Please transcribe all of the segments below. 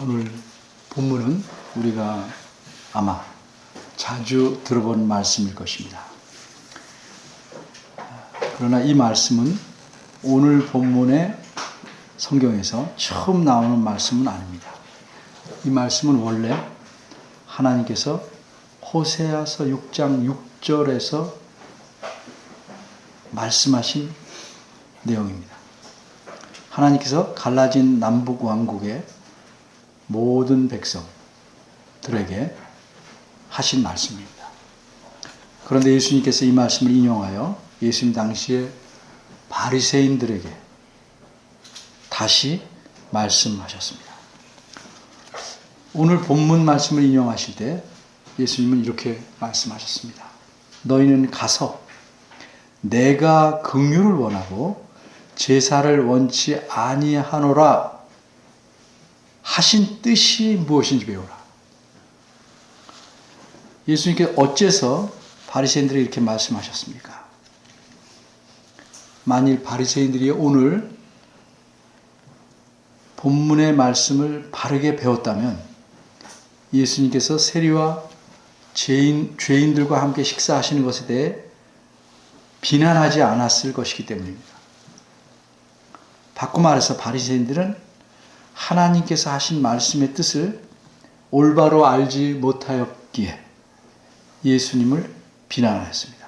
오늘 본문은 우리가 아마 자주 들어본 말씀일 것입니다. 그러나 이 말씀은 오늘 본문의 성경에서 처음 나오는 말씀은 아닙니다. 이 말씀은 원래 하나님께서 호세아서 6장 6절에서 말씀하신 내용입니다. 하나님께서 갈라진 남북 왕국의 모든 백성들에게 하신 말씀입니다. 그런데 예수님께서 이 말씀을 인용하여 예수님 당시에 바리새인들에게 다시 말씀하셨습니다. 오늘 본문 말씀을 인용하실 때 예수님은 이렇게 말씀하셨습니다. 너희는 가서 내가 긍휼을 원하고 제사를 원치 아니하노라 하신 뜻이 무엇인지 배우라. 예수님께서 어째서 바리새인들에게 이렇게 말씀하셨습니까? 만일 바리새인들이 오늘 본문의 말씀을 바르게 배웠다면 예수님께서 세리와 죄인들과 함께 식사하시는 것에 대해 비난하지 않았을 것이기 때문입니다. 바꿔 말해서 바리새인들은 하나님께서 하신 말씀의 뜻을 올바로 알지 못하였기에 예수님을 비난하였습니다.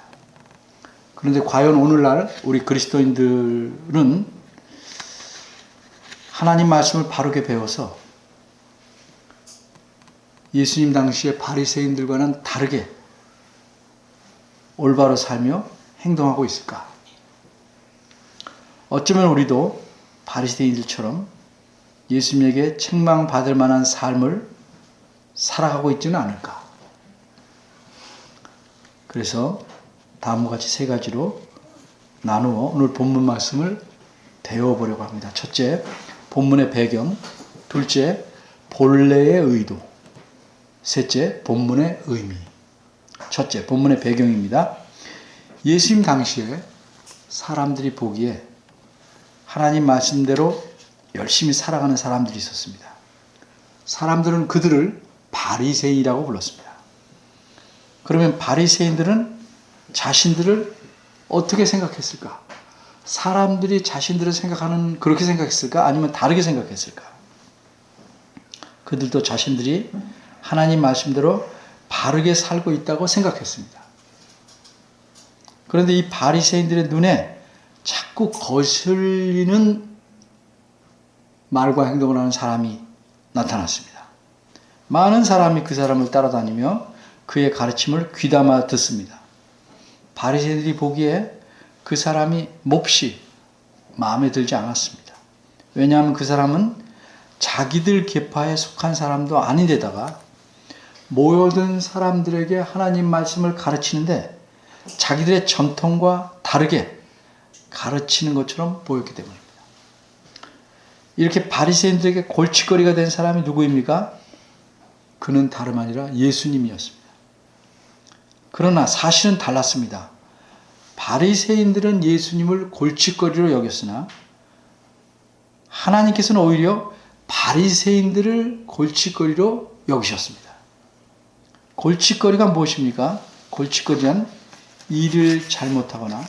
그런데 과연 오늘날 우리 그리스도인들은 하나님 말씀을 바르게 배워서 예수님 당시의 바리새인들과는 다르게 올바로 살며 행동하고 있을까? 어쩌면 우리도 바리새인들처럼 예수님에게 책망받을 만한 삶을 살아가고 있지는 않을까? 그래서 다음과 같이 세 가지로 나누어 오늘 본문 말씀을 배워보려고 합니다. 첫째, 본문의 배경. 둘째, 본래의 의도. 셋째, 본문의 의미. 첫째, 본문의 배경입니다. 예수님 당시에 사람들이 보기에 하나님 말씀대로 열심히 살아가는 사람들이 있었습니다. 사람들은 그들을 바리새인이라고 불렀습니다. 그러면 바리새인들은 자신들을 어떻게 생각했을까? 사람들이 자신들을 생각하는 그렇게 생각했을까? 아니면 다르게 생각했을까? 그들도 자신들이 하나님 말씀대로 바르게 살고 있다고 생각했습니다. 그런데 이 바리새인들의 눈에 자꾸 거슬리는 말과 행동을 하는 사람이 나타났습니다. 많은 사람이 그 사람을 따라다니며 그의 가르침을 귀담아 듣습니다. 바리새인들이 보기에 그 사람이 몹시 마음에 들지 않았습니다. 왜냐하면 그 사람은 자기들 계파에 속한 사람도 아닌데다가 모여든 사람들에게 하나님 말씀을 가르치는데 자기들의 전통과 다르게 가르치는 것처럼 보였기 때문입니다. 이렇게 바리새인들에게 골칫거리가 된 사람이 누구입니까? 그는 다름 아니라 예수님이었습니다. 그러나 사실은 달랐습니다. 바리새인들은 예수님을 골칫거리로 여겼으나 하나님께서는 오히려 바리새인들을 골칫거리로 여기셨습니다. 골칫거리가 무엇입니까? 골칫거리란 일을 잘못하거나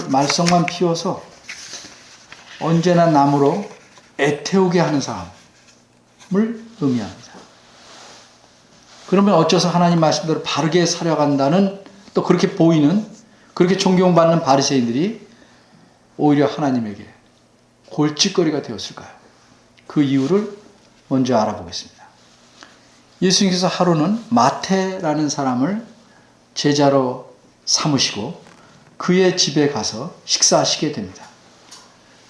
말썽만 피워서 언제나 남으로 애태우게 하는 사람을 의미합니다. 그러면 어째서 하나님 말씀대로 바르게 살아간다는 또 그렇게 보이는 그렇게 존경받는 바리새인들이 오히려 하나님에게 골칫거리가 되었을까요? 그 이유를 먼저 알아보겠습니다. 예수님께서 하루는 마태라는 사람을 제자로 삼으시고 그의 집에 가서 식사하시게 됩니다.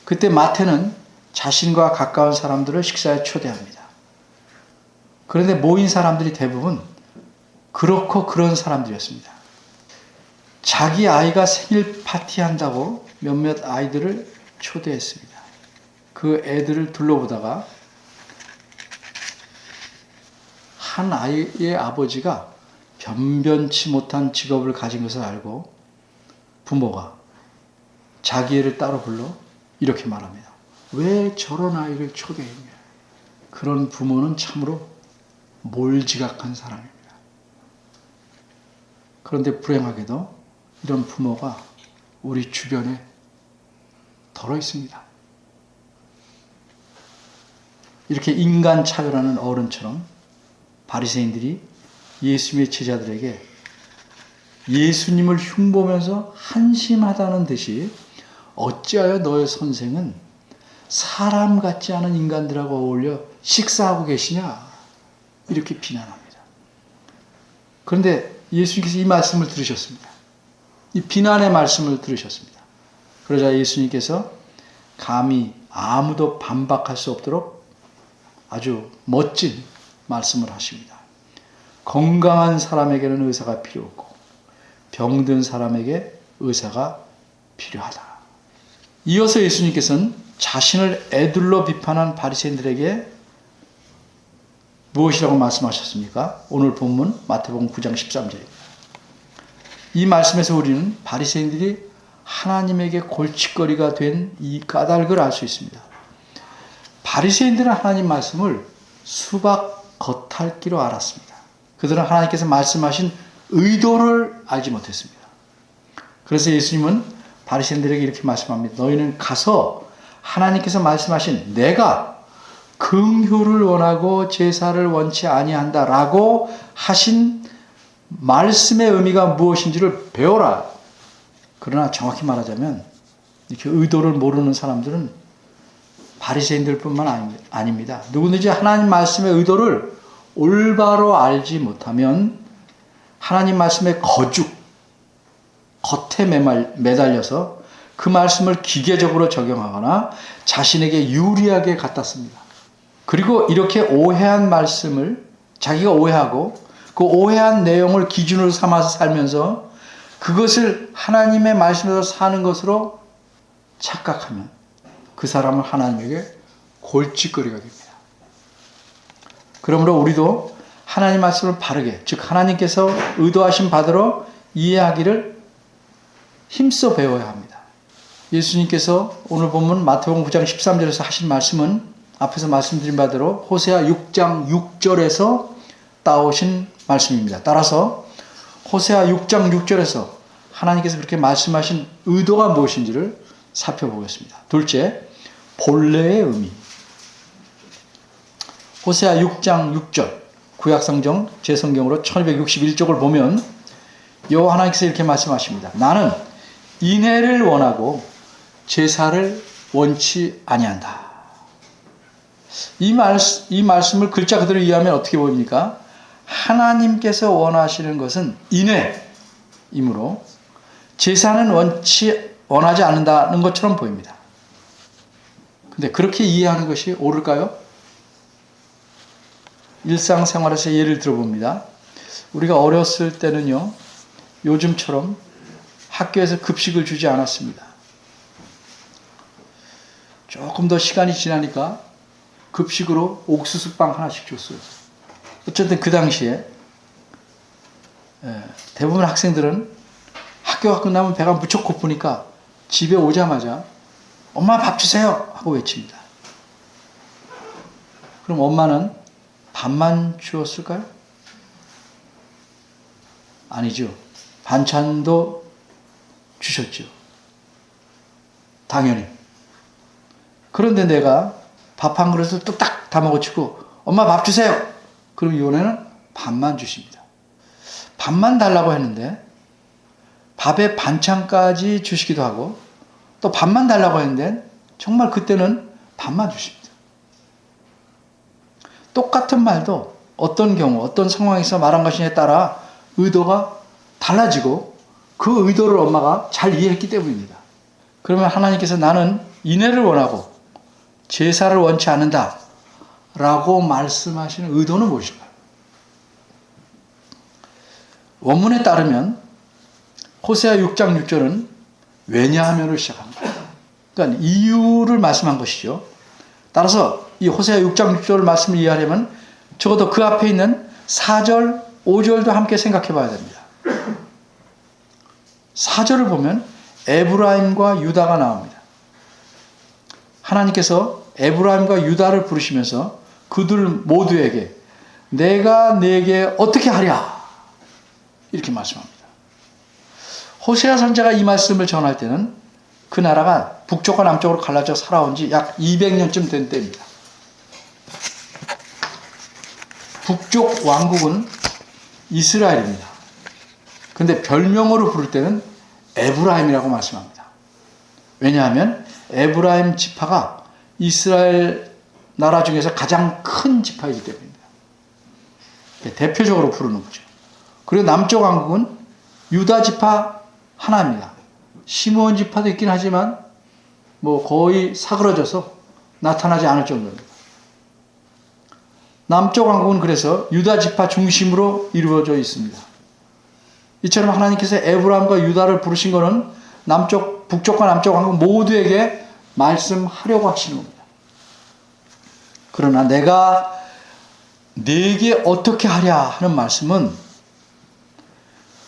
그때 마태는 자신과 가까운 사람들을 식사에 초대합니다. 그런데 모인 사람들이 대부분 그렇고 그런 사람들이었습니다. 자기 아이가 생일 파티한다고 몇몇 아이들을 초대했습니다. 그 애들을 둘러보다가 한 아이의 아버지가 변변치 못한 직업을 가진 것을 알고 부모가 자기 애를 따로 불러 이렇게 말합니다. 왜 저런 아이를 초대했냐? 그런 부모는 참으로 몰지각한 사람입니다. 그런데 불행하게도 이런 부모가 우리 주변에 덜어 있습니다. 이렇게 인간 차별하는 어른처럼 바리새인들이 예수님의 제자들에게 예수님을 흉보면서 한심하다는 듯이 어찌하여 너의 선생은 사람 같지 않은 인간들하고 어울려 식사하고 계시냐? 이렇게 비난합니다. 그런데 예수님께서 이 말씀을 들으셨습니다. 이 비난의 말씀을 들으셨습니다. 그러자 예수님께서 감히 아무도 반박할 수 없도록 아주 멋진 말씀을 하십니다. 건강한 사람에게는 의사가 필요 없고 병든 사람에게 의사가 필요하다. 이어서 예수님께서는 자신을 에둘러 비판한 바리새인들에게 무엇이라고 말씀하셨습니까? 오늘 본문 마태복음 9장 13절입니다. 이 말씀에서 우리는 바리새인들이 하나님에게 골칫거리가 된 이 까닭을 알 수 있습니다. 바리새인들은 하나님 말씀을 수박 겉핥기로 알았습니다. 그들은 하나님께서 말씀하신 의도를 알지 못했습니다. 그래서 예수님은 바리새인들에게 이렇게 말씀합니다. 너희는 가서 하나님께서 말씀하신 내가 긍휼을 원하고 제사를 원치 아니한다라고 하신 말씀의 의미가 무엇인지를 배워라. 그러나 정확히 말하자면 이렇게 의도를 모르는 사람들은 바리새인들뿐만 아닙니다. 누구든지 하나님 말씀의 의도를 올바로 알지 못하면 하나님 말씀의 거죽, 겉에 매달려서 그 말씀을 기계적으로 적용하거나 자신에게 유리하게 갖다 씁니다. 그리고 이렇게 오해한 말씀을 자기가 오해하고 그 오해한 내용을 기준으로 삼아서 살면서 그것을 하나님의 말씀에서 사는 것으로 착각하면 그 사람은 하나님에게 골칫거리가 됩니다. 그러므로 우리도 하나님 말씀을 바르게, 즉 하나님께서 의도하신 바대로 이해하기를 힘써 배워야 합니다. 예수님께서 오늘 본문 마태복음 9장 13절에서 하신 말씀은 앞에서 말씀드린 바대로 호세아 6장 6절에서 따오신 말씀입니다. 따라서 호세아 6장 6절에서 하나님께서 그렇게 말씀하신 의도가 무엇인지를 살펴보겠습니다. 둘째, 본래의 의미. 호세아 6장 6절 구약성경 제 성경으로 1261쪽을 보면 여호와 하나님께서 이렇게 말씀하십니다. 나는 인애를 원하고 제사를 원치 아니한다. 이 말씀을 글자 그대로 이해하면 어떻게 보입니까? 하나님께서 원하시는 것은 인애이므로 제사는 원하지 않는다는 것처럼 보입니다. 근데 그렇게 이해하는 것이 옳을까요? 일상생활에서 예를 들어봅니다. 우리가 어렸을 때는요, 요즘처럼 학교에서 급식을 주지 않았습니다. 조금 더 시간이 지나니까 급식으로 옥수수빵 하나씩 줬어요. 어쨌든 그 당시에 대부분 학생들은 학교가 끝나면 배가 무척 고프니까 집에 오자마자 엄마 밥 주세요 하고 외칩니다. 그럼 엄마는 밥만 주었을까요? 아니죠. 반찬도 주셨죠. 당연히. 그런데 내가 밥 한 그릇을 뚝딱 다 먹어치고 엄마 밥 주세요. 그럼 이번에는 밥만 주십니다. 밥만 달라고 했는데 밥에 반찬까지 주시기도 하고 또 밥만 달라고 했는데 정말 그때는 밥만 주십니다. 똑같은 말도 어떤 경우 어떤 상황에서 말한 것이냐에 따라 의도가 달라지고 그 의도를 엄마가 잘 이해했기 때문입니다. 그러면 하나님께서 나는 인애를 원하고 제사를 원치 않는다 라고 말씀하시는 의도는 무엇일까요? 원문에 따르면 호세아 6장 6절은 왜냐하면으로 시작합니다. 그러니까 이유를 말씀한 것이죠. 따라서 이 호세아 6장 6절 말씀을 이해하려면 적어도 그 앞에 있는 4절, 5절도 함께 생각해 봐야 됩니다. 4절을 보면 에브라임과 유다가 나옵니다. 하나님께서 에브라임과 유다를 부르시면서 그들 모두에게 내가 네게 어떻게 하랴 이렇게 말씀합니다. 호세아 선지자가 이 말씀을 전할 때는 그 나라가 북쪽과 남쪽으로 갈라져 살아온 지 약 200년쯤 된 때입니다. 북쪽 왕국은 이스라엘입니다. 근데 별명으로 부를 때는 에브라임이라고 말씀합니다. 왜냐하면 에브라임 지파가 이스라엘 나라 중에서 가장 큰 지파이기 때문입니다. 대표적으로 부르는 거죠. 그리고 남쪽 왕국은 유다 지파 하나입니다. 시므온 지파도 있긴 하지만 뭐 거의 사그러져서 나타나지 않을 정도입니다. 남쪽 왕국은 그래서 유다 지파 중심으로 이루어져 있습니다. 이처럼 하나님께서 에브라임과 유다를 부르신 것은 북쪽과 남쪽 왕국 모두에게 말씀하려고 하시는 겁니다. 그러나 내가 네게 어떻게 하랴 하는 말씀은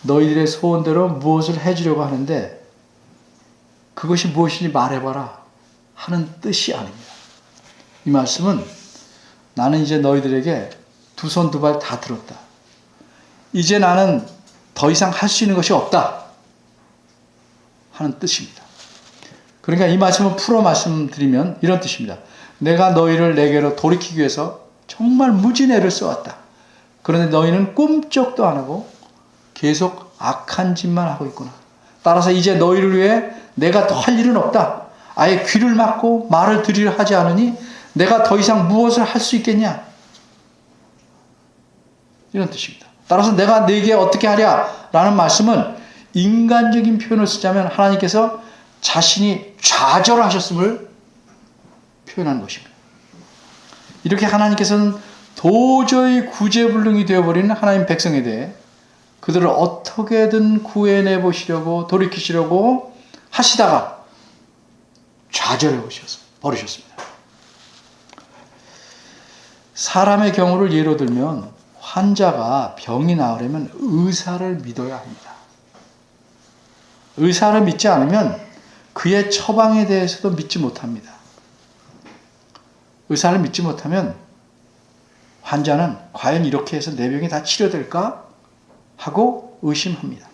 너희들의 소원대로 무엇을 해주려고 하는데 그것이 무엇인지 말해봐라 하는 뜻이 아닙니다. 이 말씀은 나는 이제 너희들에게 두 손 두 발 다 들었다. 이제 나는 더 이상 할 수 있는 것이 없다 하는 뜻입니다. 그러니까 이 말씀을 풀어 말씀드리면 이런 뜻입니다. 내가 너희를 내게로 돌이키기 위해서 정말 무진 애를 써왔다. 그런데 너희는 꿈쩍도 안 하고 계속 악한 짓만 하고 있구나. 따라서 이제 너희를 위해 내가 더 할 일은 없다. 아예 귀를 막고 말을 들으려 하지 않으니 내가 더 이상 무엇을 할 수 있겠냐. 이런 뜻입니다. 따라서 내가 네게 어떻게 하랴 라는 말씀은 인간적인 표현을 쓰자면 하나님께서 자신이 좌절하셨음을 표현한 것입니다. 이렇게 하나님께서는 도저히 구제불능이 되어버리는 하나님 백성에 대해 그들을 어떻게든 구해내 보시려고 돌이키시려고 하시다가 좌절해 버리셨습니다. 사람의 경우를 예로 들면 환자가 병이 나으려면 의사를 믿어야 합니다. 의사를 믿지 않으면 그의 처방에 대해서도 믿지 못합니다. 의사를 믿지 못하면 환자는 과연 이렇게 해서 내 병이 다 치료될까 하고 의심합니다.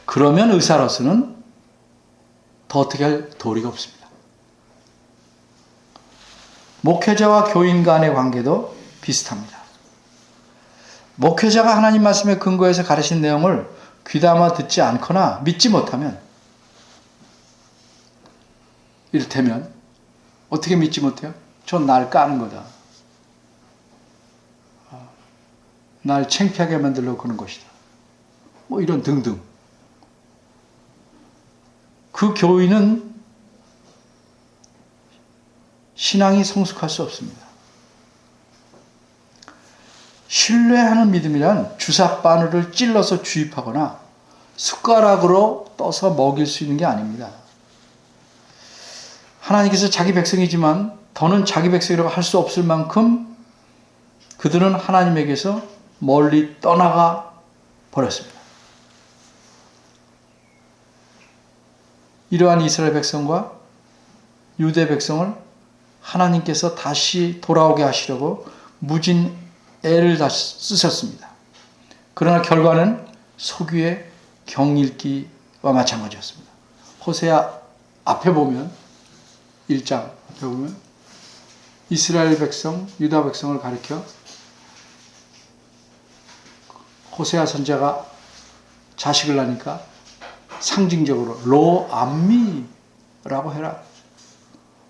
그러면 의사로서는 더 어떻게 할 도리가 없습니다. 목회자와 교인 간의 관계도 비슷합니다. 목회자가 하나님 말씀에 근거해서 가르친 내용을 귀담아 듣지 않거나 믿지 못하면 이를테면 어떻게 믿지 못해요? 전 날 까는 거다. 날 창피하게 만들려고 그런 것이다. 뭐 이런 등등. 그 교인은 신앙이 성숙할 수 없습니다. 신뢰하는 믿음이란 주사바늘을 찔러서 주입하거나 숟가락으로 떠서 먹일 수 있는 게 아닙니다. 하나님께서 자기 백성이지만 더는 자기 백성이라고 할 수 없을 만큼 그들은 하나님에게서 멀리 떠나가 버렸습니다. 이러한 이스라엘 백성과 유대 백성을 하나님께서 다시 돌아오게 하시려고 무진 애를 다 쓰셨습니다. 그러나 결과는 소규의 경읽기와 마찬가지였습니다. 호세아 앞에 보면 1장 앞에 보면 이스라엘 백성, 유다 백성을 가리켜 호세아 선지자가 자식을 낳으니까 상징적으로 로 암미라고 해라.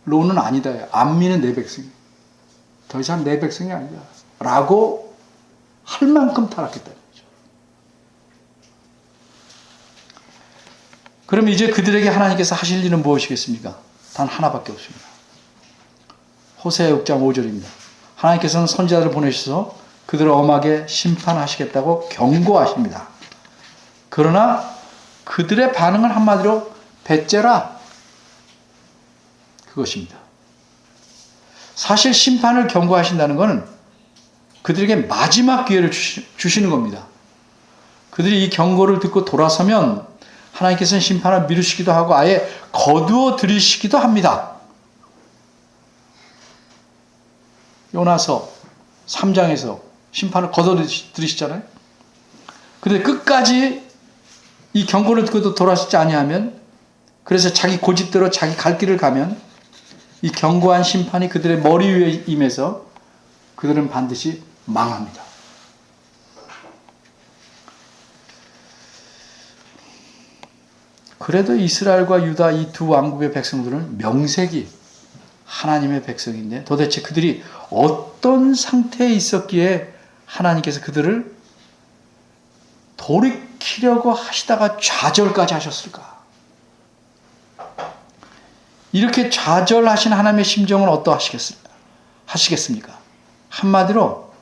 로는 아니다. 암미는 내 백성이. 더 이상 내 백성이 아니다. 라고 할 만큼 타락했다는 거죠. 그럼 이제 그들에게 하나님께서 하실 일은 무엇이겠습니까? 단 하나밖에 없습니다. 호세아 6장 5절입니다. 하나님께서는 선지자를 보내셔서 그들을 엄하게 심판하시겠다고 경고하십니다. 그러나 그들의 반응을 한마디로 배째라 그것입니다. 사실 심판을 경고하신다는 것은 그들에게 마지막 기회를 주시는 겁니다. 그들이 이 경고를 듣고 돌아서면 하나님께서는 심판을 미루시기도 하고 아예 거두어 들이시기도 합니다. 요나서 3장에서 심판을 거둬들이시잖아요. 그런데 끝까지 이 경고를 듣고도 돌아서지 아니하면, 그래서 자기 고집대로 자기 갈 길을 가면 이 경고한 심판이 그들의 머리 위에 임해서 그들은 반드시 망합니다. 그래도 이스라엘과 유다 이 두 왕국의 백성들은 명색이 하나님의 백성인데 도대체 그들이 어떤 상태에 있었기에 하나님께서 그들을 돌이키려고 하시다가 좌절까지 하셨을까? 이렇게 좌절하신 하나님의 심정은 어떠하시겠습니까? 한마디로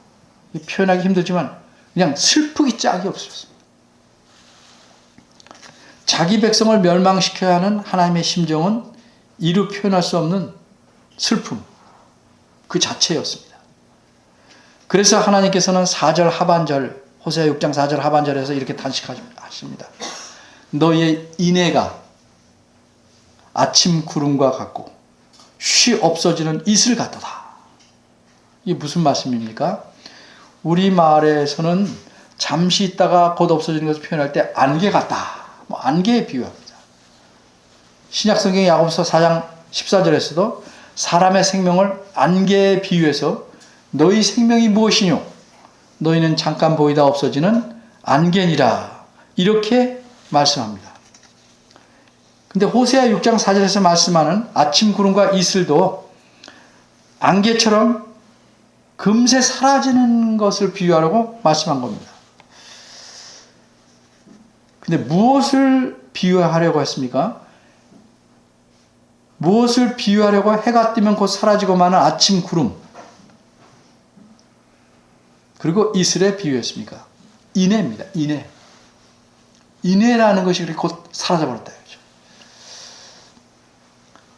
표현하기 힘들지만 그냥 슬프기 짝이 없었습니다. 자기 백성을 멸망시켜야 하는 하나님의 심정은 이루 표현할 수 없는 슬픔 그 자체였습니다. 그래서 하나님께서는 4절 하반절, 호세아 6장 4절 하반절에서 이렇게 단식하십니다. 너희의 인애가 아침 구름과 같고 쉬 없어지는 이슬 같도다. 이게 무슨 말씀입니까? 우리말에서는 잠시 있다가 곧 없어지는 것을 표현할 때 안개 같다. 안개에 비유합니다. 신약성경 야고보서 4장 14절에서도 사람의 생명을 안개에 비유해서 너희 생명이 무엇이뇨? 너희는 잠깐 보이다 없어지는 안개니라. 이렇게 말씀합니다. 근데 호세아 6장 4절에서 말씀하는 아침 구름과 이슬도 안개처럼 금세 사라지는 것을 비유하라고 말씀한 겁니다. 근데 무엇을 비유하려고 했습니까? 무엇을 비유하려고 해가 뜨면 곧 사라지고 마는 아침 구름 그리고 이슬에 비유했습니까? 인해입니다. 인해. 인해라는 것이 그렇게 곧 사라져버렸다.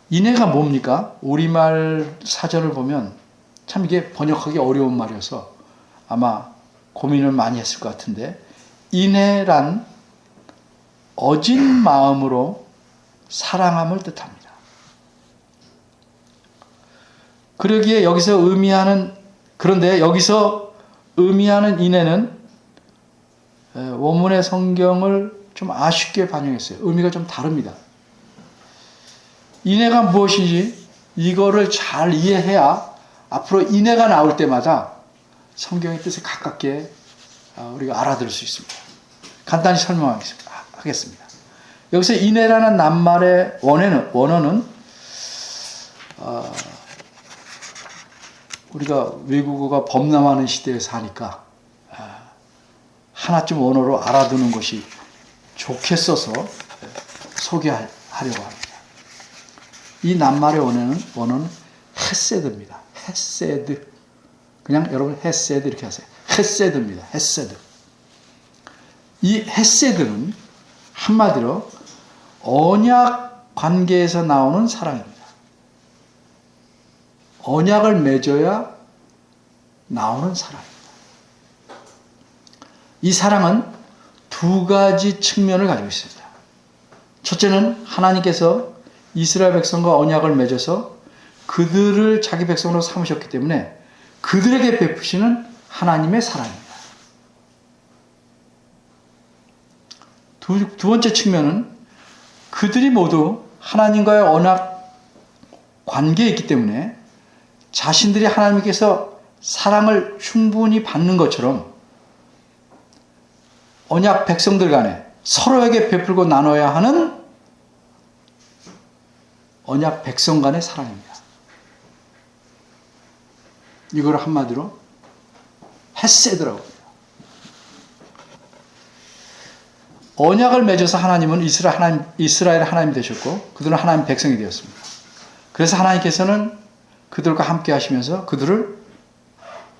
인해가 뭡니까? 우리말 사전을 보면 참 이게 번역하기 어려운 말이어서 아마 고민을 많이 했을 것 같은데, 인해란 어진 마음으로 사랑함을 뜻합니다. 그러기에 그런데 여기서 의미하는 인해는 원문의 성경을 좀 아쉽게 반영했어요. 의미가 좀 다릅니다. 인해가 무엇인지 이거를 잘 이해해야 앞으로 인해가 나올 때마다 성경의 뜻에 가깝게 우리가 알아들을 수 있습니다. 간단히 설명하겠습니다. 여기서 인해라는 낱말의 원어는 우리가 외국어가 범람하는 시대에 사니까 하나쯤 원어로 알아두는 것이 좋겠어서 소개하려고 합니다. 이 낱말의 원어는 헤세드입니다. 헤세드. 그냥 여러분 헤세드 이렇게 하세요. 헤세드입니다. 헤세드. 이 헤세드는 한마디로 언약 관계에서 나오는 사랑입니다. 언약을 맺어야 나오는 사랑입니다. 이 사랑은 두 가지 측면을 가지고 있습니다. 첫째는 하나님께서 이스라엘 백성과 언약을 맺어서 그들을 자기 백성으로 삼으셨기 때문에 그들에게 베푸시는 하나님의 사랑입니다. 두 번째 측면은 그들이 모두 하나님과의 언약 관계에 있기 때문에 자신들이 하나님께서 사랑을 충분히 받는 것처럼 언약 백성들 간에 서로에게 베풀고 나눠야 하는 언약 백성 간의 사랑입니다. 이걸 한마디로 헤세드라고 합니다. 언약을 맺어서 하나님은 이스라엘 하나님이 되셨고 그들은 하나님 백성이 되었습니다. 그래서 하나님께서는 그들과 함께 하시면서 그들을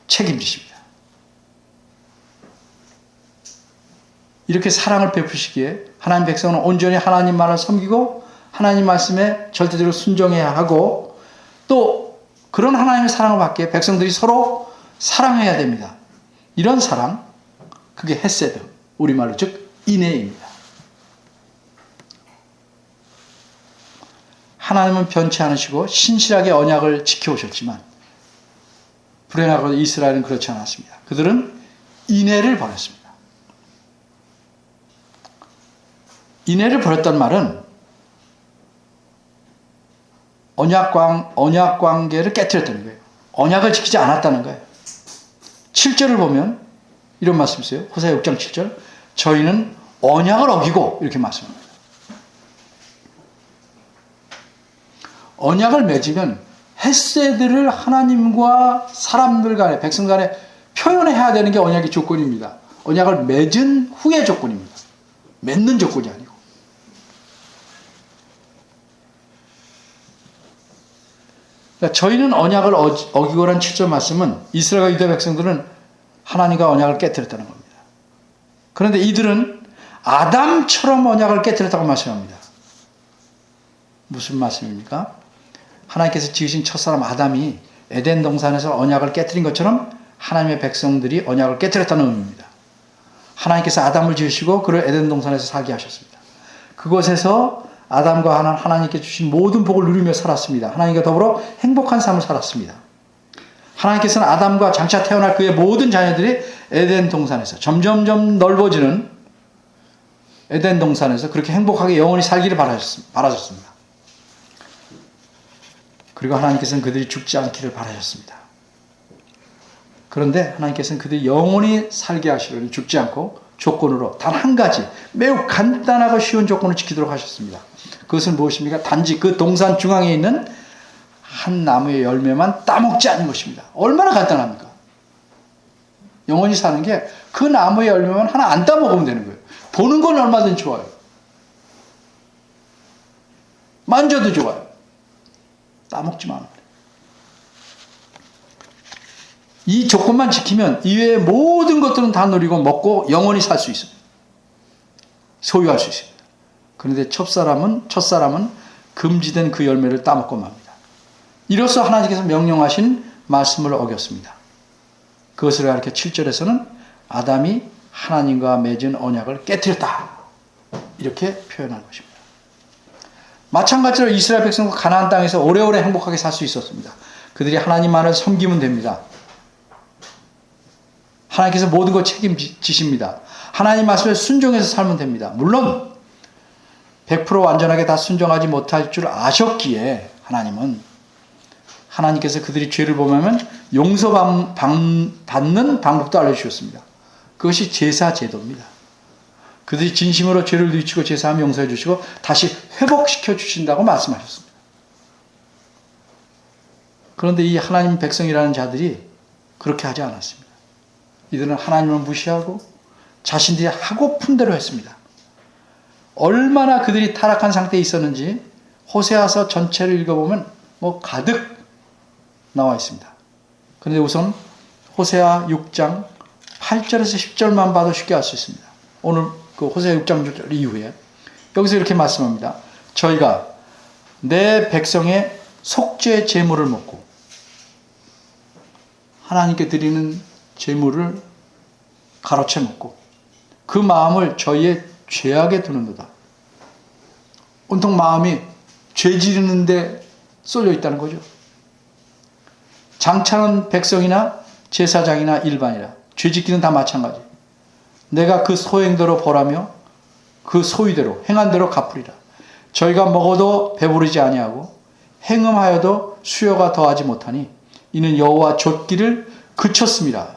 책임지십니다. 이렇게 사랑을 베푸시기에 하나님 백성은 온전히 하나님만을 섬기고 하나님 말씀에 절대적으로 순종해야 하고, 또 그런 하나님의 사랑을 받기에 백성들이 서로 사랑해야 됩니다. 이런 사랑, 그게 헤세드, 우리말로 즉 인애입니다. 하나님은 변치 않으시고 신실하게 언약을 지켜오셨지만 불행하고 이스라엘은 그렇지 않았습니다. 그들은 인애를 버렸습니다. 인애를 버렸단 말은 언약 관계를 깨뜨렸다는 거예요. 언약을 지키지 않았다는 거예요. 7절을 보면 이런 말씀 있어요. 호세아 6장 7절. 저희는 언약을 어기고 이렇게 말씀합니다. 언약을 맺으면 헤세드를 하나님과 사람들 간에 백성 간에 표현해야 되는 게 언약의 조건입니다. 언약을 맺은 후의 조건입니다. 맺는 조건이 아니고. 그러니까 저희는 언약을 어기고란 7절 말씀은 이스라엘과 유다 백성들은 하나님과 언약을 깨뜨렸다는 겁니다. 그런데 이들은 아담처럼 언약을 깨뜨렸다고 말씀합니다. 무슨 말씀입니까? 하나님께서 지으신 첫사람 아담이 에덴 동산에서 언약을 깨뜨린 것처럼 하나님의 백성들이 언약을 깨뜨렸다는 의미입니다. 하나님께서 아담을 지으시고 그를 에덴 동산에서 살게 하셨습니다. 그곳에서 아담과 하나님께 주신 모든 복을 누리며 살았습니다. 하나님과 더불어 행복한 삶을 살았습니다. 하나님께서는 아담과 장차 태어날 그의 모든 자녀들이 에덴 동산에서 점점점 넓어지는 에덴 동산에서 그렇게 행복하게 영원히 살기를 바라셨습니다. 그리고 하나님께서는 그들이 죽지 않기를 바라셨습니다. 그런데 하나님께서는 그들이 영원히 살게 하시려니 죽지 않고 조건으로 단 한 가지 매우 간단하고 쉬운 조건을 지키도록 하셨습니다. 그것은 무엇입니까? 단지 그 동산 중앙에 있는 한 나무의 열매만 따먹지 않는 것입니다. 얼마나 간단합니까? 영원히 사는 게 그 나무의 열매만 하나 안 따먹으면 되는 거예요. 보는 건 얼마든지 좋아요. 만져도 좋아요. 따먹지만 않아요. 이 조건만 지키면 이외의 모든 것들은 다 누리고 먹고 영원히 살 수 있습니다. 소유할 수 있습니다. 그런데 첫사람은 금지된 그 열매를 따먹고 맙니다. 이로써 하나님께서 명령하신 말씀을 어겼습니다. 그것을 가르쳐 7절에서는 아담이 하나님과 맺은 언약을 깨뜨렸다. 이렇게 표현한 것입니다. 마찬가지로 이스라엘 백성과 가나안 땅에서 오래오래 행복하게 살 수 있었습니다. 그들이 하나님만을 섬기면 됩니다. 하나님께서 모든 것 책임지십니다. 하나님 말씀에 순종해서 살면 됩니다. 물론 100% 완전하게 다 순종하지 못할 줄 아셨기에 하나님께서 그들이 죄를 범하면 용서받는 방법도 알려주셨습니다. 그것이 제사 제도입니다. 그들이 진심으로 죄를 뉘우치고 제사하면 용서해 주시고 다시 회복시켜 주신다고 말씀하셨습니다. 그런데 이 하나님 백성이라는 자들이 그렇게 하지 않았습니다. 이들은 하나님을 무시하고 자신들이 하고픈 대로 했습니다. 얼마나 그들이 타락한 상태에 있었는지 호세아서 전체를 읽어보면 가득 나와 있습니다. 그런데 우선 호세아 6장 8절에서 10절만 봐도 쉽게 알 수 있습니다. 오늘 그 호세아 6장 6절 이후에 여기서 이렇게 말씀합니다. 저희가 내 백성의 속죄 제물을 먹고 하나님께 드리는 제물을 가로채 먹고 그 마음을 저희의 죄악에 두는도다. 온통 마음이 죄 지르는 데 쏠려 있다는 거죠. 장차는 백성이나 제사장이나 일반이라 죄 짓기는 다 마찬가지. 내가 그 소행대로 벌하며 그 소위대로 행한 대로 갚으리라. 저희가 먹어도 배부르지 아니하고 행음하여도 수요가 더하지 못하니 이는 여호와 좇기를 그쳤습니다.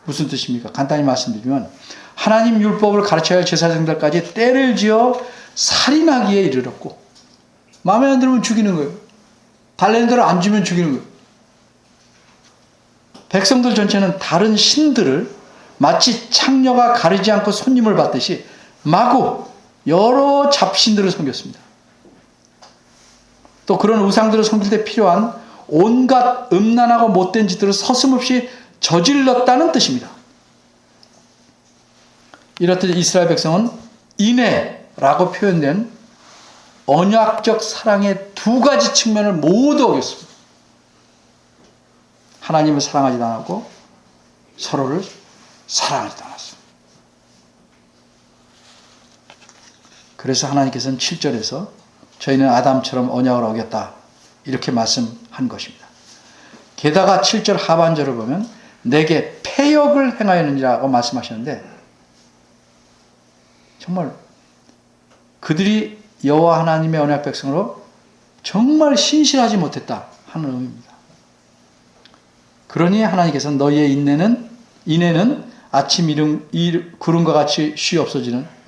무슨 뜻입니까? 간단히 말씀드리면 하나님 율법을 가르쳐야 할 제사장들까지 때를 지어 살인하기에 이르렀고 마음에 안 들면 죽이는 거예요. 달라는 대로 안 주면 죽이는 거예요. 백성들 전체는 다른 신들을 마치 창녀가 가리지 않고 손님을 받듯이 마구 여러 잡신들을 섬겼습니다. 또 그런 우상들을 섬길 때 필요한 온갖 음란하고 못된 짓들을 서슴없이 저질렀다는 뜻입니다. 이렇듯 이스라엘 백성은 인애라고 표현된 언약적 사랑의 두 가지 측면을 모두 어겼습니다. 하나님을 사랑하지도 않았고 서로를 사랑하지도 않았습니다. 그래서 하나님께서는 7절에서 저희는 아담처럼 언약을 어겼다 이렇게 말씀한 것입니다. 게다가 7절 하반절을 보면 내게 패역을 행하였느니라고 말씀하셨는데 정말 그들이 여호와 하나님의 언약 백성으로 정말 신실하지 못했다 하는 의미입니다. 그러니 하나님께서 너희의 인내는 아침 구름과 같이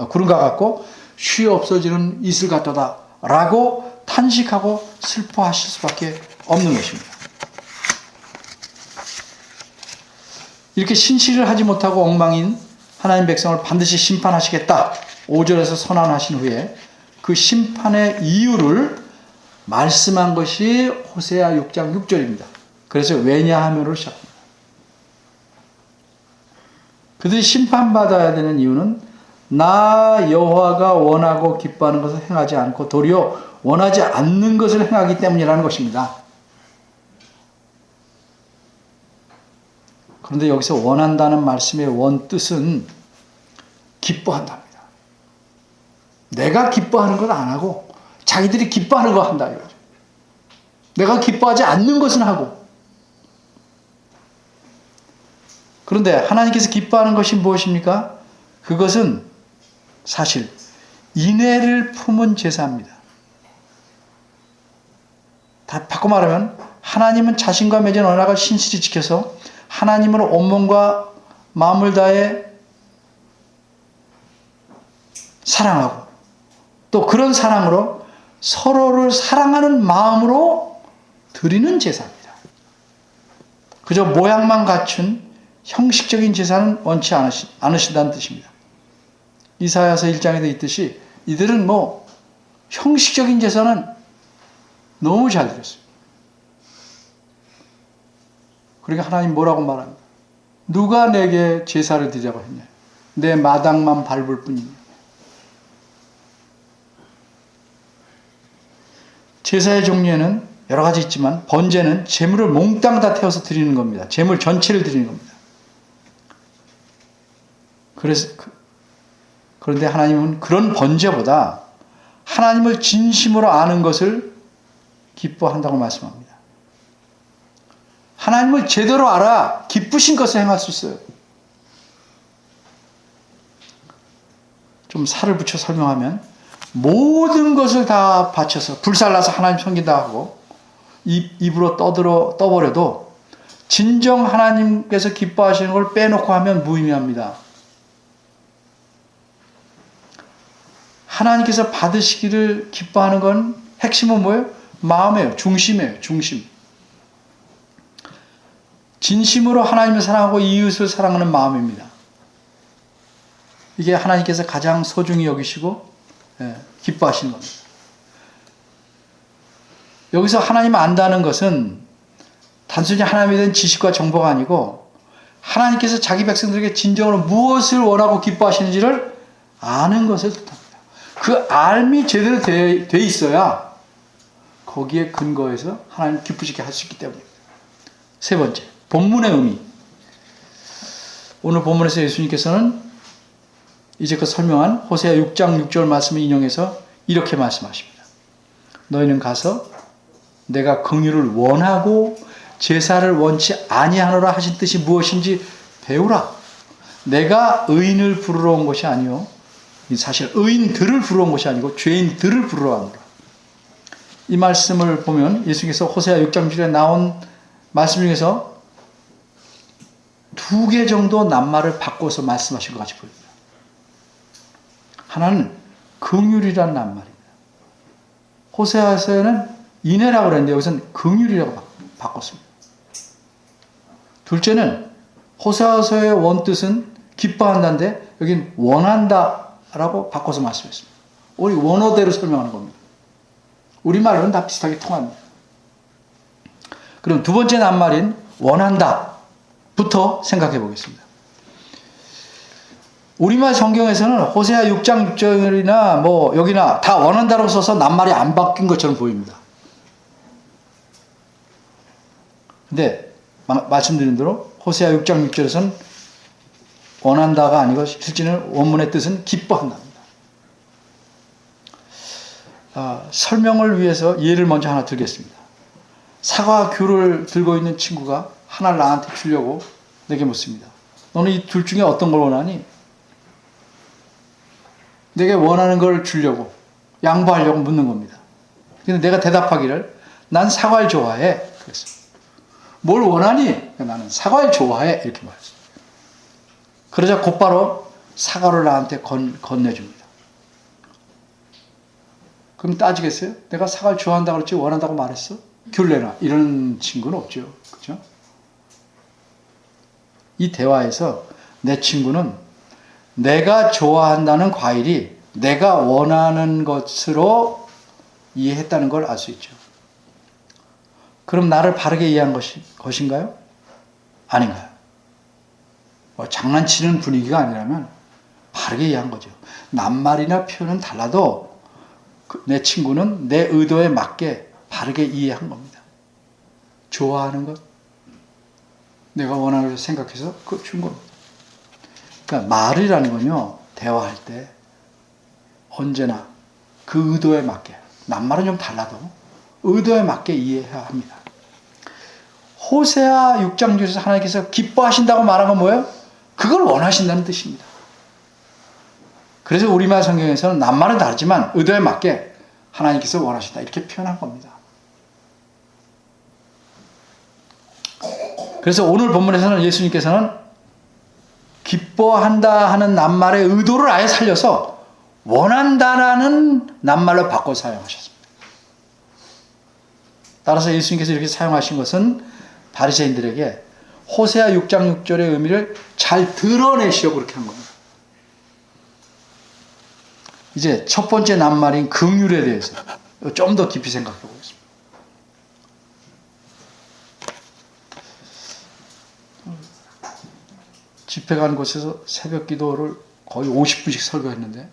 구름과 같고 쉬 없어지는 이슬 같도다라고 탄식하고 슬퍼하실 수밖에 없는 것입니다. 이렇게 신실을 하지 못하고 엉망인 하나님 백성을 반드시 심판하시겠다 5절에서 선언하신 후에 그 심판의 이유를 말씀한 것이 호세아 6장 6절입니다. 그래서 왜냐하면으로 시작합니다. 그들이 심판받아야 되는 이유는 나 여호와가 원하고 기뻐하는 것을 행하지 않고 도리어 원하지 않는 것을 행하기 때문이라는 것입니다. 그런데 여기서 원한다는 말씀의 원뜻은 기뻐한답니다. 내가 기뻐하는 건 안 하고 자기들이 기뻐하는 거 한다 이거죠. 내가 기뻐하지 않는 것은 하고. 그런데 하나님께서 기뻐하는 것이 무엇입니까? 그것은 사실 인애를 품은 제사입니다. 다 바꿔 말하면 하나님은 자신과 맺은 언약을 신실히 지켜서 하나님으로 온몸과 마음을 다해 사랑하고 또 그런 사랑으로 서로를 사랑하는 마음으로 드리는 제사입니다. 그저 모양만 갖춘 형식적인 제사는 원치 않으신다는 뜻입니다. 이사야서 1장에도 있듯이 이들은 형식적인 제사는 너무 잘 드렸어요. 그러니까 하나님 뭐라고 말합니다. 누가 내게 제사를 드리라고 했냐. 내 마당만 밟을 뿐이냐. 제사의 종류에는 여러 가지 있지만 번제는 제물을 몽땅 다 태워서 드리는 겁니다. 제물 전체를 드리는 겁니다. 그런데 하나님은 그런 번제보다 하나님을 진심으로 아는 것을 기뻐한다고 말씀합니다. 하나님을 제대로 알아 기쁘신 것을 행할 수 있어요. 좀 살을 붙여 설명하면 모든 것을 다 바쳐서 불살라서 하나님 섬긴다 하고 입으로 떠버려도 진정 하나님께서 기뻐하시는 걸 빼놓고 하면 무의미합니다. 하나님께서 받으시기를 기뻐하는 건 핵심은 뭐예요? 마음이에요. 중심이에요. 중심. 진심으로 하나님을 사랑하고 이웃을 사랑하는 마음입니다. 이게 하나님께서 가장 소중히 여기시고 기뻐하시는 겁니다. 여기서 하나님을 안다는 것은 단순히 하나님에 대한 지식과 정보가 아니고 하나님께서 자기 백성들에게 진정으로 무엇을 원하고 기뻐하시는지를 아는 것을 뜻합니다. 그 알미 제대로 돼 있어야 거기에 근거해서 하나님 기쁘시게 할 수 있기 때문입니다. 세 번째, 본문의 의미. 오늘 본문에서 예수님께서는 이제껏 설명한 호세아 6장 6절 말씀을 인용해서 이렇게 말씀하십니다. 너희는 가서 내가 긍휼을 원하고 제사를 원치 아니하노라 하신 뜻이 무엇인지 배우라. 내가 의인을 부르러 온 것이 아니요 사실 의인들을 부르러 온 것이 아니고 죄인들을 부르러 왔노라. 이 말씀을 보면 예수께서 호세아 6장 6절에 나온 말씀 중에서 2개 정도 낱말을 바꿔서 말씀하신 것 같이 보입니다. 하나는 긍휼이라는 낱말입니다. 호세아서에는 인애라고 그랬는데 여기서는 긍휼이라고 바꿨습니다. 둘째는 호세아서의 원뜻은 기뻐한다인데 여긴 원한다라고 바꿔서 말씀했습니다. 우리 원어대로 설명하는 겁니다. 우리말로는 다 비슷하게 통합니다. 그럼 두 번째 낱말인 원한다부터 생각해 보겠습니다. 우리말 성경에서는 호세아 6장 6절이나 여기나 다 원한다라고 써서 낱말이 안 바뀐 것처럼 보입니다. 근데 말씀드린 대로 호세아 6장 6절에서는 원한다가 아니고 실제는 원문의 뜻은 기뻐한답니다. 설명을 위해서 예를 먼저 하나 들겠습니다. 사과 귤을 들고 있는 친구가 하나를 나한테 주려고 내게 묻습니다. 너는 이 둘 중에 어떤 걸 원하니? 내게 원하는 걸 주려고, 양보하려고 묻는 겁니다. 근데 내가 대답하기를 난 사과를 좋아해. 그랬어. 뭘 원하니? 나는 사과를 좋아해. 이렇게 말했어요. 그러자 곧바로 사과를 나한테 건네줍니다. 그럼 따지겠어요? 내가 사과를 좋아한다고 그랬지 원한다고 말했어? 귤 내놔. 이런 친구는 없죠. 그렇죠? 이 대화에서 내 친구는 내가 좋아한다는 과일이 내가 원하는 것으로 이해했다는 걸 알 수 있죠. 그럼 나를 바르게 이해한 것인가요? 아닌가요? 장난치는 분위기가 아니라면 바르게 이해한 거죠. 낱말이나 표현은 달라도 내 친구는 내 의도에 맞게 바르게 이해한 겁니다. 좋아하는 것, 내가 원하는 걸 생각해서 그걸 준 겁니다. 그러니까 말이라는 건요, 대화할 때 언제나 그 의도에 맞게, 낱말은 좀 달라도 의도에 맞게 이해해야 합니다. 호세아 6장 6절에서 하나님께서 기뻐하신다고 말한 건 뭐예요? 그걸 원하신다는 뜻입니다. 그래서 우리말 성경에서는 낱말은 다르지만 의도에 맞게 하나님께서 원하신다 이렇게 표현한 겁니다. 그래서 오늘 본문에서는 예수님께서는 기뻐한다 하는 낱말의 의도를 아예 살려서 원한다라는 낱말로 바꿔 사용하셨습니다. 따라서 예수님께서 이렇게 사용하신 것은 바리새인들에게 호세아 6장 6절의 의미를 잘 드러내시려고 그렇게 한 겁니다. 이제 첫 번째 낱말인 긍휼에 대해서 좀 더 깊이 생각해 보겠습니다. 집회 간 곳에서 새벽 기도를 거의 50분씩 설교했는데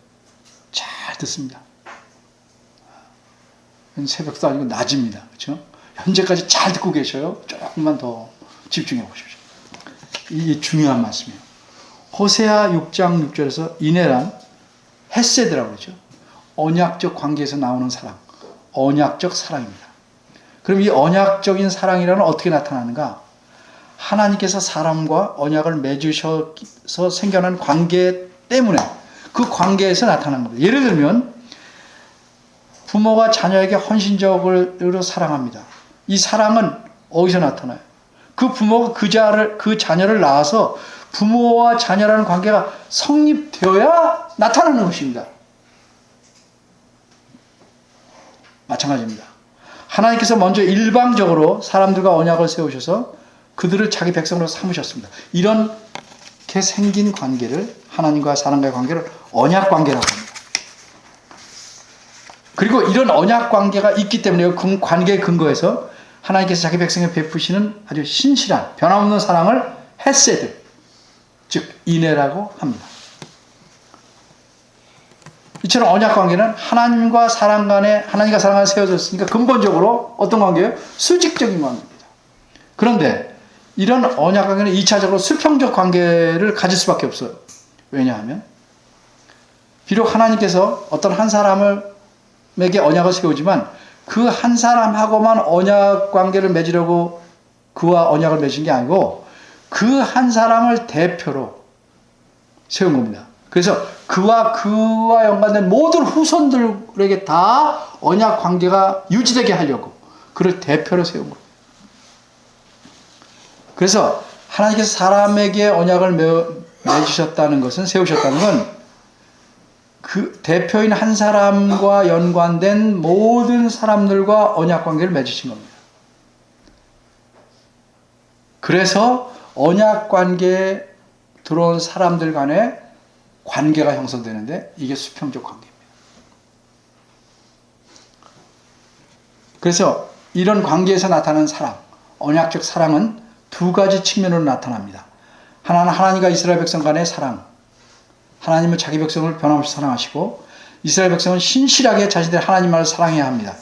잘 듣습니다. 새벽도 아니고 낮입니다. 그렇죠? 현재까지 잘 듣고 계셔요. 조금만 더 집중해 보십시오. 이게 중요한 말씀이에요. 호세아 6장 6절에서 이내란 헤세드라고 그러죠. 언약적 관계에서 나오는 사랑, 언약적 사랑입니다. 그럼 이 언약적인 사랑이라는 어떻게 나타나는가? 하나님께서 사람과 언약을 맺으셔서 생겨난 관계 때문에 그 관계에서 나타난 겁니다. 예를 들면 부모가 자녀에게 헌신적으로 사랑합니다. 이 사랑은 어디서 나타나요? 그 부모가 그 자녀를 낳아서 부모와 자녀라는 관계가 성립되어야 나타나는 것입니다. 마찬가지입니다. 하나님께서 먼저 일방적으로 사람들과 언약을 세우셔서 그들을 자기 백성으로 삼으셨습니다. 이렇게 생긴 관계를, 하나님과 사람과의 관계를 언약 관계라고 합니다. 그리고 이런 언약 관계가 있기 때문에 그 관계의 근거에서 하나님께서 자기 백성에 베푸시는 아주 신실한 변함없는 사랑을 헤세드, 즉 인애라고 합니다. 이처럼 언약 관계는 하나님과 사람 간에 세워졌으니까 근본적으로 어떤 관계예요? 수직적인 관계입니다. 그런데 이런 언약 관계는 2차적으로 수평적 관계를 가질 수밖에 없어요. 왜냐하면 비록 하나님께서 어떤 한 사람에게 언약을 세우지만 그 한 사람하고만 언약 관계를 맺으려고 그와 언약을 맺은 게 아니고 그 한 사람을 대표로 세운 겁니다. 그래서 그와 연관된 모든 후손들에게 다 언약 관계가 유지되게 하려고 그를 대표로 세운 겁니다. 그래서 하나님께서 사람에게 언약을 맺으셨다는 것은, 세우셨다는 건 그 대표인 한 사람과 연관된 모든 사람들과 언약 관계를 맺으신 겁니다. 그래서 언약 관계에 들어온 사람들 간에 관계가 형성되는데 이게 수평적 관계입니다. 그래서 이런 관계에서 나타나는 사랑, 언약적 사랑은 두 가지 측면으로 나타납니다. 하나는 하나님과 이스라엘 백성 간의 사랑, 하나님은 자기 백성을 변함없이 사랑하시고 이스라엘 백성은 신실하게 자신들의 하나님만을 사랑해야 합니다.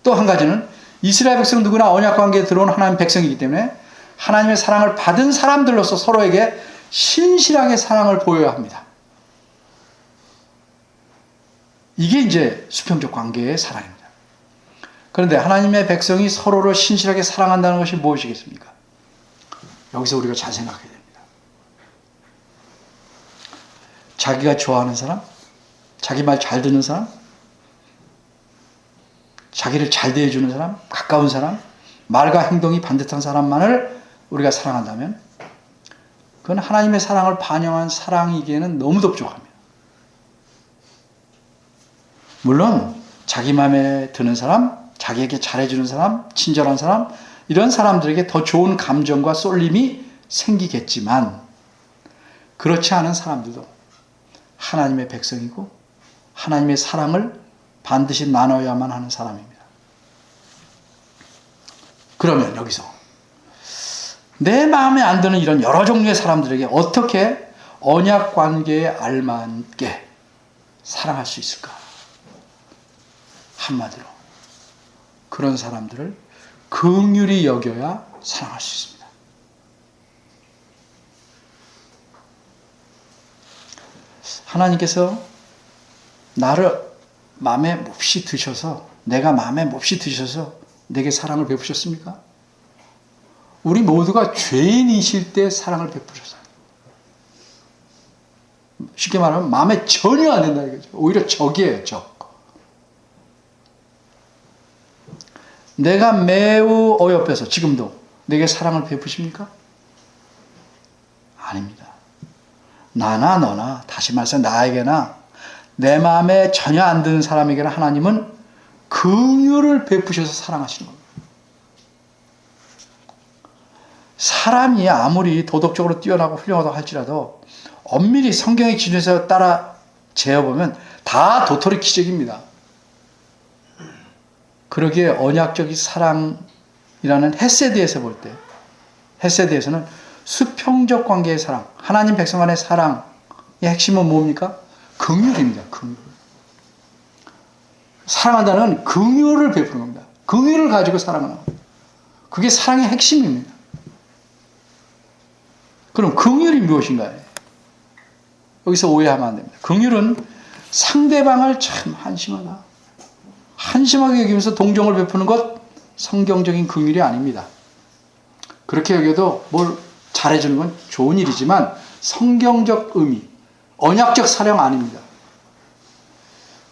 또 한 가지는 이스라엘 백성은 누구나 언약 관계에 들어온 하나님 백성이기 때문에 하나님의 사랑을 받은 사람들로서 서로에게 신실하게 사랑을 보여야 합니다. 이게 이제 수평적 관계의 사랑입니다. 그런데 하나님의 백성이 서로를 신실하게 사랑한다는 것이 무엇이겠습니까? 여기서 우리가 잘 생각해야 됩니다. 자기가 좋아하는 사람, 자기 말 잘 듣는 사람, 자기를 잘 대해주는 사람, 가까운 사람, 말과 행동이 반듯한 사람만을 우리가 사랑한다면 그건 하나님의 사랑을 반영한 사랑이기에는 너무도 부족합니다. 물론 자기 마음에 드는 사람, 자기에게 잘해주는 사람, 친절한 사람, 이런 사람들에게 더 좋은 감정과 쏠림이 생기겠지만 그렇지 않은 사람들도 하나님의 백성이고 하나님의 사랑을 반드시 나눠야만 하는 사람입니다. 그러면 여기서 내 마음에 안 드는 이런 여러 종류의 사람들에게 어떻게 언약 관계에 알맞게 사랑할 수 있을까? 한마디로 그런 사람들을 긍휼히 여겨야 사랑할 수 있습니다. 하나님께서 나를 마음에 몹시 드셔서 내가 마음에 몹시 드셔서 내게 사랑을 베푸셨습니까? 우리 모두가 죄인이실 때 사랑을 베푸셨어요. 쉽게 말하면 마음에 전혀 안 된다 이거죠. 오히려 적이에요, 적. 내가 매우 어여뻐서 지금도 내게 사랑을 베푸십니까? 아닙니다. 나나 너나, 다시 말해서 나에게나 내 마음에 전혀 안 드는 사람에게는 하나님은 긍휼을 베푸셔서 사랑하시는 겁니다. 사람이 아무리 도덕적으로 뛰어나고 훌륭하다고 할지라도 엄밀히 성경의 기준에서 따라 재어보면 다 도토리 기적입니다. 그러기에 언약적인 사랑이라는 헤세드에서 볼 때, 헤세드에서는 수평적 관계의 사랑, 하나님 백성 간의 사랑의 핵심은 뭡니까? 긍휼입니다. 긍휼. 사랑한다는 긍휼을 베푸는 겁니다. 긍휼을 가지고 사랑하는 겁니다. 그게 사랑의 핵심입니다. 그럼 긍휼이 무엇인가요? 여기서 오해하면 안 됩니다. 긍휼은 상대방을 참 한심하게 여기면서 동정을 베푸는 것 성경적인 긍휼이 아닙니다. 그렇게 여겨도 뭘 잘해주는 건 좋은 일이지만 성경적 의미, 언약적 사랑 아닙니다.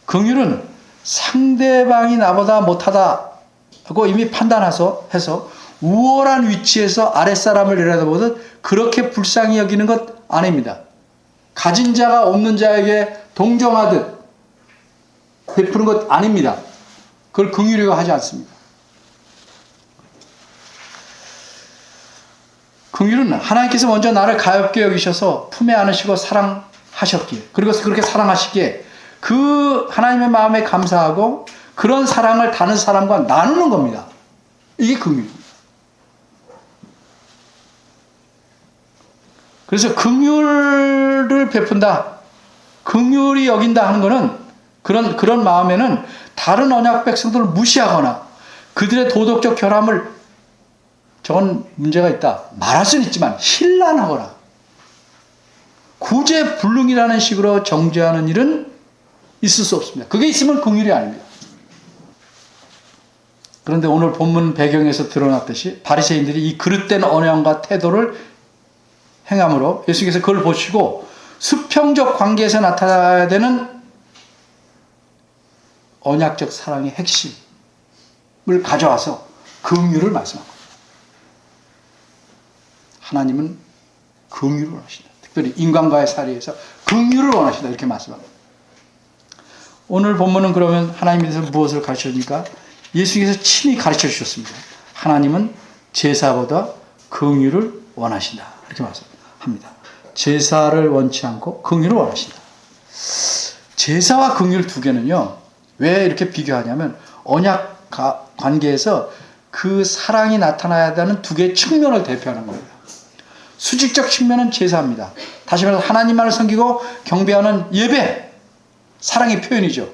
긍휼은 상대방이 나보다 못하다고 이미 판단해서 우월한 위치에서 아랫사람을 내려다보듯 그렇게 불쌍히 여기는 것 아닙니다. 가진 자가 없는 자에게 동정하듯 베푸는 것 아닙니다. 그걸 긍휼이라고 하지 않습니다. 긍휼은 하나님께서 먼저 나를 가볍게 여기셔서 품에 안으시고 사랑하셨기에, 그리고 그렇게 사랑하시기에 그 하나님의 마음에 감사하고 그런 사랑을 다른 사람과 나누는 겁니다. 이게 긍휼입니다. 그래서 긍휼을 베푼다, 긍휼히 여긴다 하는 것은 그런 마음에는 다른 언약 백성들을 무시하거나 그들의 도덕적 결함을 저건 문제가 있다 말할 수는 있지만 힐난하거나 구제불능이라는 식으로 정죄하는 일은 있을 수 없습니다. 그게 있으면 긍휼이 아닙니다. 그런데 오늘 본문 배경에서 드러났듯이 바리새인들이 이 그릇된 언양과 태도를 행함으로 예수님께서 그걸 보시고 수평적 관계에서 나타나야 되는 언약적 사랑의 핵심을 가져와서 긍휼을 말씀합니다. 하나님은 긍휼을 원하신다. 특별히 인간과의 사이에서 긍휼을 원하신다. 이렇게 말씀합니다. 오늘 본문은 그러면 하나님께서 무엇을 가르쳐줍니까? 예수님께서 친히 가르쳐 주셨습니다. 하나님은 제사보다 긍휼을 원하신다. 이렇게 말씀합니다. 제사를 원치 않고 긍휼을 원하신다. 제사와 긍휼 두 개는요, 왜 이렇게 비교하냐면 언약 관계에서 그 사랑이 나타나야 되는 두 개의 측면을 대표하는 겁니다. 수직적 측면은 제사입니다. 다시 말해서 하나님만을 섬기고 경배하는 예배, 사랑의 표현이죠.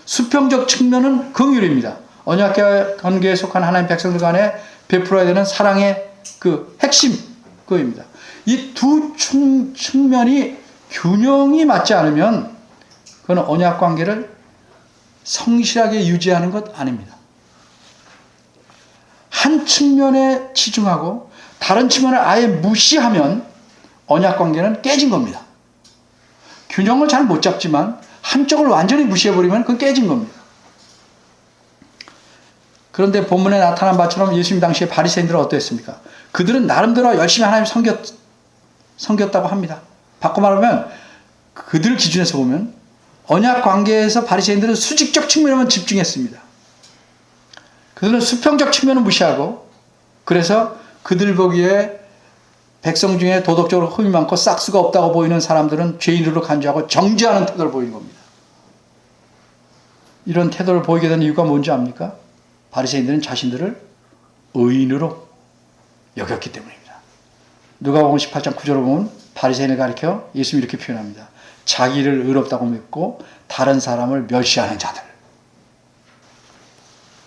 수평적 측면은 긍휼입니다. 언약 관계에 속한 하나님 백성들 간에 베풀어야 되는 사랑의 그 핵심, 그거입니다. 이 두 측면이 균형이 맞지 않으면 그건 언약 관계를 성실하게 유지하는 것 아닙니다. 한 측면에 치중하고 다른 측면을 아예 무시하면 언약 관계는 깨진 겁니다. 균형을 잘 못 잡지만 한쪽을 완전히 무시해버리면 그건 깨진 겁니다. 그런데 본문에 나타난 바처럼 예수님 당시에 바리새인들은 어떠했습니까? 그들은 나름대로 열심히 하나님 섬겼다고 합니다. 바꿔 말하면 그들 기준에서 보면 언약 관계에서 바리새인들은 수직적 측면에만 집중했습니다. 그들은 수평적 측면을 무시하고 그래서 그들 보기에 백성 중에 도덕적으로 흠이 많고 싹수가 없다고 보이는 사람들은 죄인으로 간주하고 정죄하는 태도를 보이는 겁니다. 이런 태도를 보이게 되는 이유가 뭔지 압니까? 바리새인들은 자신들을 의인으로 여겼기 때문입니다. 누가복음 18장 9절을 보면 바리새인을 가리켜 예수님이 이렇게 표현합니다. 자기를 의롭다고 믿고 다른 사람을 멸시하는 자들.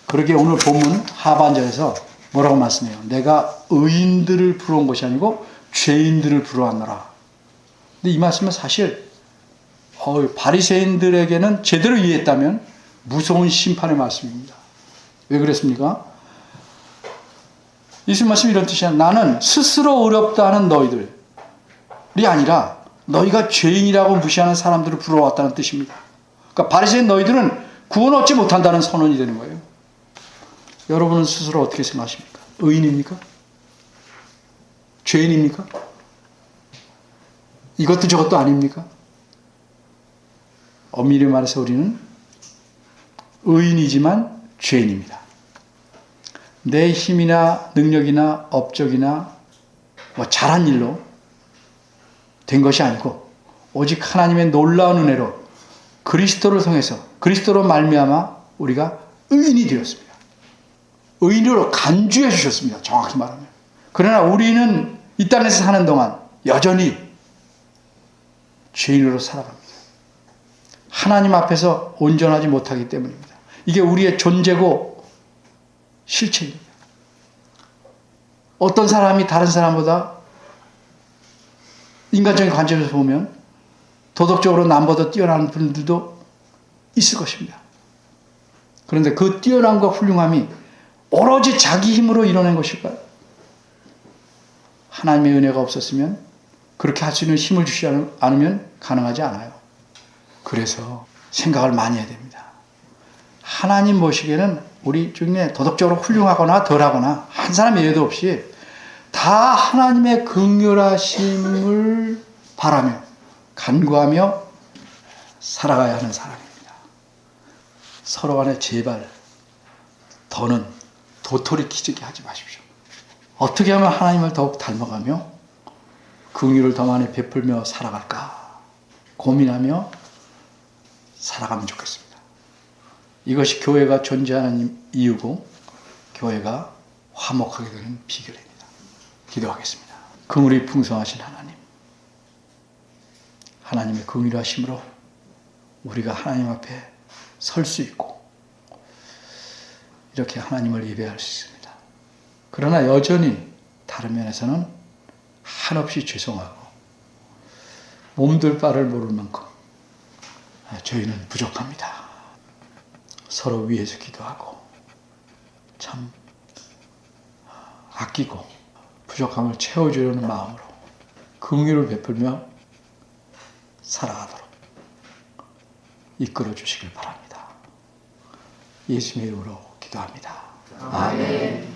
그러기에 오늘 본문 하반절에서 뭐라고 말씀해요? 내가 의인들을 부러운 것이 아니고 죄인들을 부러웠노라. 근데 이 말씀은 사실 바리새인들에게는 제대로 이해했다면 무서운 심판의 말씀입니다. 왜 그랬습니까? 예수님 말씀이 이런 뜻이야. 나는 스스로 의롭다 하는 너희들이 아니라 너희가 죄인이라고 무시하는 사람들을 부러웠다는 뜻입니다. 그러니까 바리새인 너희들은 구원 얻지 못한다는 선언이 되는 거예요. 여러분은 스스로 어떻게 생각하십니까? 의인입니까? 죄인입니까? 이것도 저것도 아닙니까? 엄밀히 말해서 우리는 의인이지만 죄인입니다. 내 힘이나 능력이나 업적이나 잘한 일로 된 것이 아니고 오직 하나님의 놀라운 은혜로 그리스도를 통해서 그리스도로 말미암아 우리가 의인이 되었습니다. 의인으로 간주해 주셨습니다. 정확히 말하면. 그러나 우리는 이 땅에서 사는 동안 여전히 죄인으로 살아갑니다. 하나님 앞에서 온전하지 못하기 때문입니다. 이게 우리의 존재고 실체입니다. 어떤 사람이 다른 사람보다 인간적인 관점에서 보면 도덕적으로 남보다 뛰어난 분들도 있을 것입니다. 그런데 그 뛰어남과 훌륭함이 오로지 자기 힘으로 이뤄낸 것일까요? 하나님의 은혜가 없었으면 그렇게 할 수 있는 힘을 주시지 않으면 가능하지 않아요. 그래서 생각을 많이 해야 됩니다. 하나님 보시기에는 우리 중에 도덕적으로 훌륭하거나 덜하거나 한 사람 예외도 없이 다 하나님의 긍휼하심을 바라며 간구하며 살아가야 하는 사람입니다. 서로 간에 제발 더는 도토리 키재기 하지 마십시오. 어떻게 하면 하나님을 더욱 닮아가며 긍휼을 더 많이 베풀며 살아갈까 고민하며 살아가면 좋겠습니다. 이것이 교회가 존재하는 이유고 교회가 화목하게 되는 비결입니다. 기도하겠습니다. 긍휼이 풍성하신 하나님, 하나님의 긍휼하심으로 우리가 하나님 앞에 설 수 있고 이렇게 하나님을 예배할 수 있습니다. 그러나 여전히 다른 면에서는 한없이 죄송하고 몸둘 바를 모를 만큼 저희는 부족합니다. 서로 위해서 기도하고 참 아끼고 부족함을 채워주려는 마음으로 긍휼을 베풀며 살아가도록 이끌어 주시길 바랍니다. 예수님의 이름으로 기도합니다. 아멘.